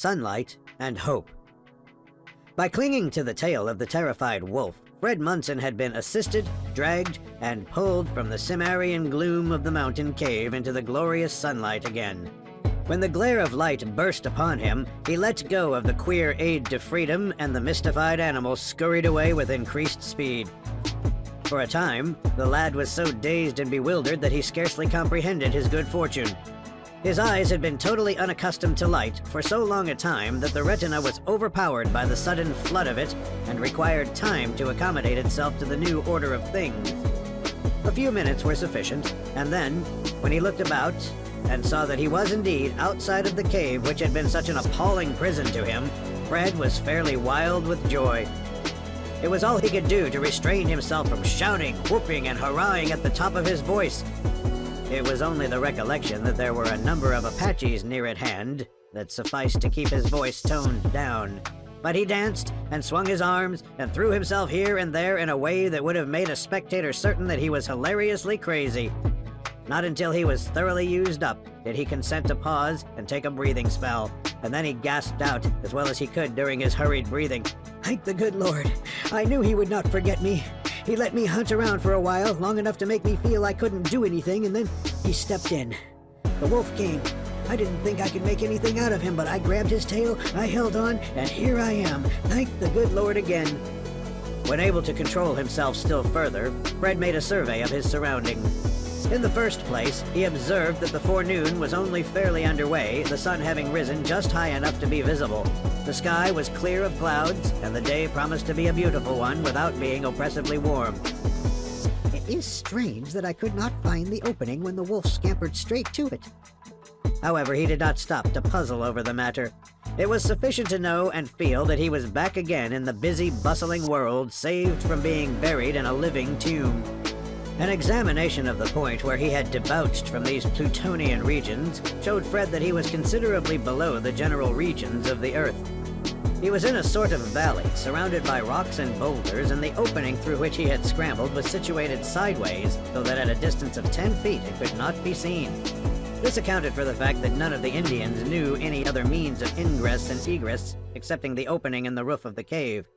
sunlight, and hope. By clinging to the tail of the terrified wolf, Fred Munson had been assisted, dragged, and pulled from the Cimmerian gloom of the mountain cave into the glorious sunlight again. When the glare of light burst upon him, he let go of the queer aid to freedom, and the mystified animal scurried away with increased speed. For a time, the lad was so dazed and bewildered that he scarcely comprehended his good fortune. His eyes had been totally unaccustomed to light for so long a time that the retina was overpowered by the sudden flood of it and required time to accommodate itself to the new order of things. A few minutes were sufficient, and then, when he looked about and saw that he was indeed outside of the cave which had been such an appalling prison to him, Fred was fairly wild with joy. It was all he could do to restrain himself from shouting, whooping, and hurrahing at the top of his voice. It was only the recollection that there were a number of Apaches near at hand that sufficed to keep his voice toned down. But he danced and swung his arms and threw himself here and there in a way that would have made a spectator certain that he was hilariously crazy. Not until he was thoroughly used up did he consent to pause and take a breathing spell, and then he gasped out, as well as he could during his hurried breathing, "Thank the good Lord! I knew he would not forget me. He let me hunt around for a while, long enough to make me feel I couldn't do anything, and then he stepped in. The wolf came. I didn't think I could make anything out of him, but I grabbed his tail, I held on, and here I am. Thank the good Lord again." When able to control himself still further, Fred made a survey of his surroundings. In the first place, he observed that the forenoon was only fairly underway, the sun having risen just high enough to be visible. The sky was clear of clouds, and the day promised to be a beautiful one without being oppressively warm. "It is strange that I could not find the opening when the wolf scampered straight to it." However, he did not stop to puzzle over the matter. It was sufficient to know and feel that he was back again in the busy, bustling world, saved from being buried in a living tomb. An examination of the point where he had debouched from these Plutonian regions showed Fred that he was considerably below the general regions of the Earth. He was in a sort of valley, surrounded by rocks and boulders, and the opening through which he had scrambled was situated sideways, so that at a distance of 10 feet it could not be seen. This accounted for the fact that none of the Indians knew any other means of ingress and egress, excepting the opening in the roof of the cave.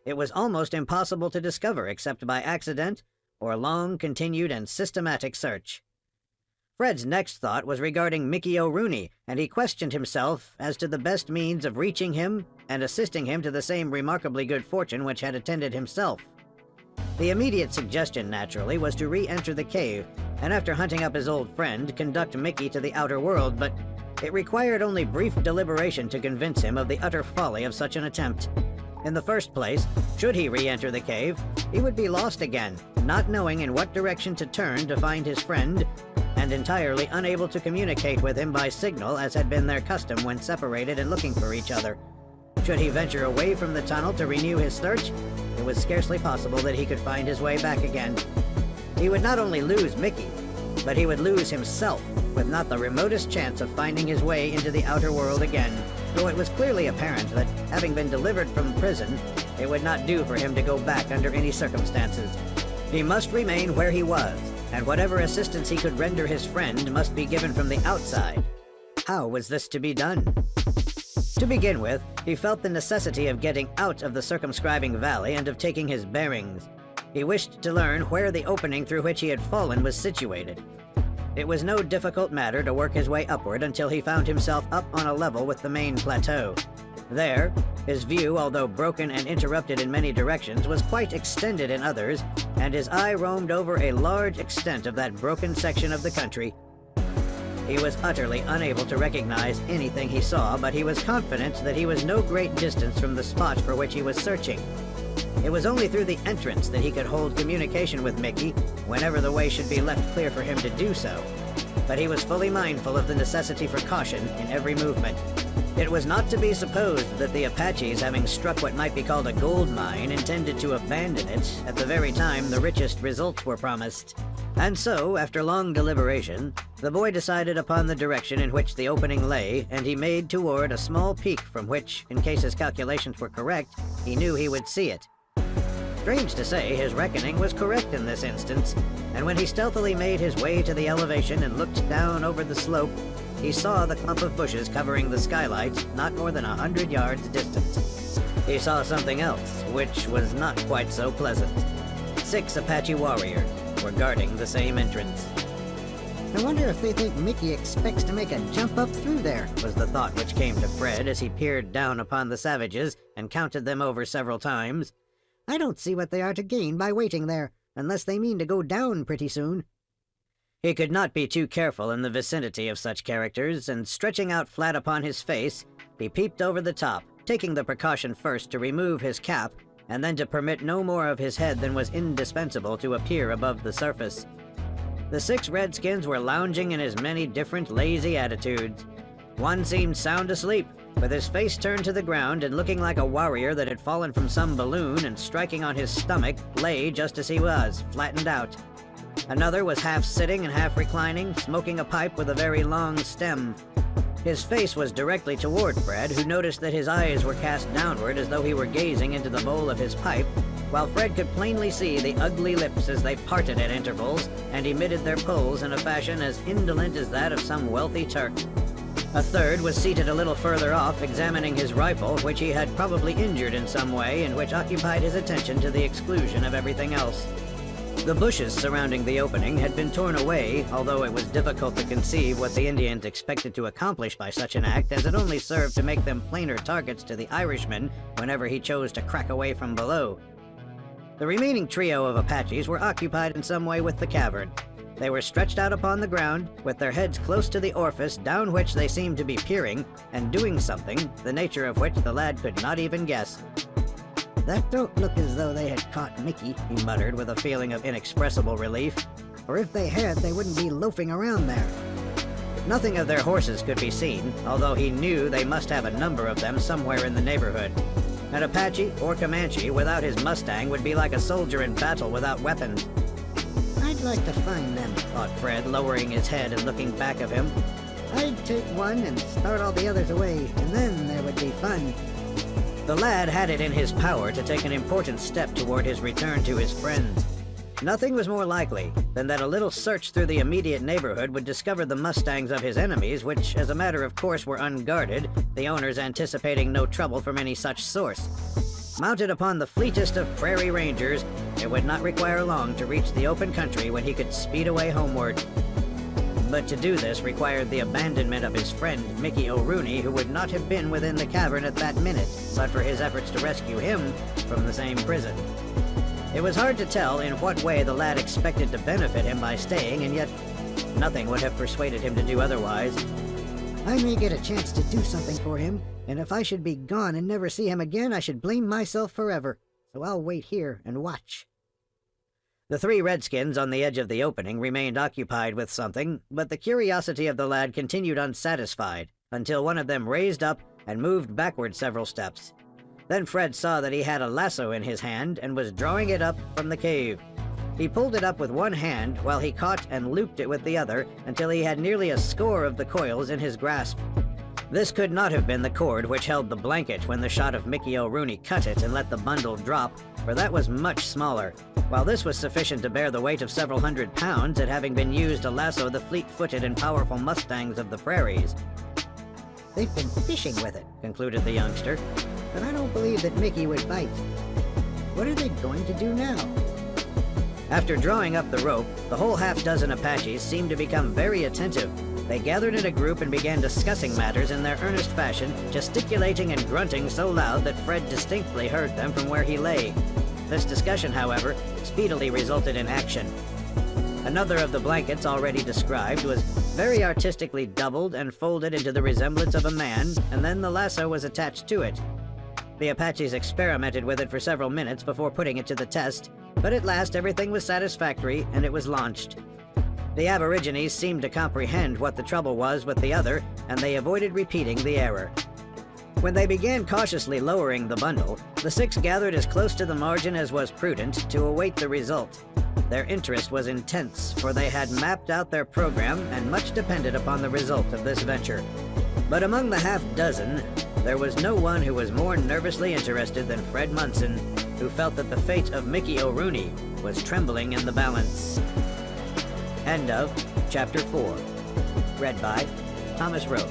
It was almost impossible to discover except by accident or long, continued, and systematic search. Fred's next thought was regarding Mickey O'Rooney, and he questioned himself as to the best means of reaching him and assisting him to the same remarkably good fortune which had attended himself. The immediate suggestion, naturally, was to re-enter the cave, and after hunting up his old friend, conduct Mickey to the outer world, but it required only brief deliberation to convince him of the utter folly of such an attempt. In the first place, should he re-enter the cave, he would be lost again, not knowing in what direction to turn to find his friend, and entirely unable to communicate with him by signal as had been their custom when separated and looking for each other. Should he venture away from the tunnel to renew his search, it was scarcely possible that he could find his way back again. He would not only lose Mickey, but he would lose himself, with not the remotest chance of finding his way into the outer world again, though it was clearly apparent that, having been delivered from prison, it would not do for him to go back under any circumstances. He must remain where he was, and whatever assistance he could render his friend must be given from the outside. How was this to be done? To begin with, he felt the necessity of getting out of the circumscribing valley and of taking his bearings. He wished to learn where the opening through which he had fallen was situated. It was no difficult matter to work his way upward until he found himself up on a level with the main plateau. There, his view, although broken and interrupted in many directions, was quite extended in others, and his eye roamed over a large extent of that broken section of the country. He was utterly unable to recognize anything he saw, but he was confident that he was no great distance from the spot for which he was searching. It was only through the entrance that he could hold communication with Mickey whenever the way should be left clear for him to do so. But he was fully mindful of the necessity for caution in every movement. It was not to be supposed that the Apaches, having struck what might be called a gold mine, intended to abandon it at the very time the richest results were promised. And so, after long deliberation, the boy decided upon the direction in which the opening lay, and he made toward a small peak from which, in case his calculations were correct, he knew he would see it. Strange to say, his reckoning was correct in this instance, and when he stealthily made his way to the elevation and looked down over the slope, he saw the clump of bushes covering the skylight not more than 100 yards distant. He saw something else, which was not quite so pleasant. 6 Apache warriors were guarding the same entrance. I wonder if they think Mickey expects to make a jump up through there, was the thought which came to Fred as he peered down upon the savages and counted them over several times. I don't see what they are to gain by waiting there, unless they mean to go down pretty soon. He could not be too careful in the vicinity of such characters, and stretching out flat upon his face, he peeped over the top, taking the precaution first to remove his cap, and then to permit no more of his head than was indispensable to appear above the surface. The 6 redskins were lounging in as many different lazy attitudes. One seemed sound asleep, with his face turned to the ground and looking like a warrior that had fallen from some balloon and striking on his stomach, lay just as he was, flattened out. Another was half sitting and half reclining, smoking a pipe with a very long stem. His face was directly toward Fred, who noticed that his eyes were cast downward as though he were gazing into the bowl of his pipe, while Fred could plainly see the ugly lips as they parted at intervals and emitted their pulls in a fashion as indolent as that of some wealthy Turk. A third was seated a little further off, examining his rifle, which he had probably injured in some way and which occupied his attention to the exclusion of everything else. The bushes surrounding the opening had been torn away, although it was difficult to conceive what the Indians expected to accomplish by such an act, as it only served to make them plainer targets to the Irishman whenever he chose to crack away from below. The remaining trio of Apaches were occupied in some way with the cavern. They were stretched out upon the ground, with their heads close to the orifice down which they seemed to be peering, and doing something, the nature of which the lad could not even guess. That don't look as though they had caught Mickey, he muttered with a feeling of inexpressible relief. Or if they had, they wouldn't be loafing around there. Nothing of their horses could be seen, although he knew they must have a number of them somewhere in the neighborhood. An Apache or Comanche without his Mustang would be like a soldier in battle without weapons. I'd like to find them, thought Fred, lowering his head and looking back of him. I'd take one and start all the others away, and then there would be fun. The lad had it in his power to take an important step toward his return to his friends. Nothing was more likely than that a little search through the immediate neighborhood would discover the Mustangs of his enemies, which, as a matter of course, were unguarded, the owners anticipating no trouble from any such source. Mounted upon the fleetest of prairie rangers, it would not require long to reach the open country when he could speed away homeward. But to do this required the abandonment of his friend, Mickey O'Rooney, who would not have been within the cavern at that minute, but for his efforts to rescue him from the same prison. It was hard to tell in what way the lad expected to benefit him by staying, and yet nothing would have persuaded him to do otherwise. I may get a chance to do something for him, and if I should be gone and never see him again, I should blame myself forever. So I'll wait here and watch. The 3 redskins on the edge of the opening remained occupied with something, but the curiosity of the lad continued unsatisfied, until one of them raised up and moved backward several steps. Then Fred saw that he had a lasso in his hand and was drawing it up from the cave. He pulled it up with one hand while he caught and looped it with the other until he had nearly a score of the coils in his grasp. This could not have been the cord which held the blanket when the shot of Mickey O'Rooney cut it and let the bundle drop, for that was much smaller, while this was sufficient to bear the weight of several hundred pounds, it having been used to lasso the fleet-footed and powerful mustangs of the prairies. They've been fishing with it, concluded the youngster, but I don't believe that Mickey would bite. What are they going to do now? After drawing up the rope, the whole half-dozen Apaches seemed to become very attentive. They gathered in a group and began discussing matters in their earnest fashion, gesticulating and grunting so loud that Fred distinctly heard them from where he lay. This discussion, however, speedily resulted in action. Another of the blankets already described was very artistically doubled and folded into the resemblance of a man, and then the lasso was attached to it. The Apaches experimented with it for several minutes before putting it to the test, but at last everything was satisfactory and it was launched. The Aborigines seemed to comprehend what the trouble was with the other, and they avoided repeating the error. When they began cautiously lowering the bundle, the 6 gathered as close to the margin as was prudent to await the result. Their interest was intense, for they had mapped out their program and much depended upon the result of this venture. But among the half-dozen, there was no one who was more nervously interested than Fred Munson, who felt that the fate of Mickey O'Rooney was trembling in the balance. End of Chapter 4. Read by Thomas wrote,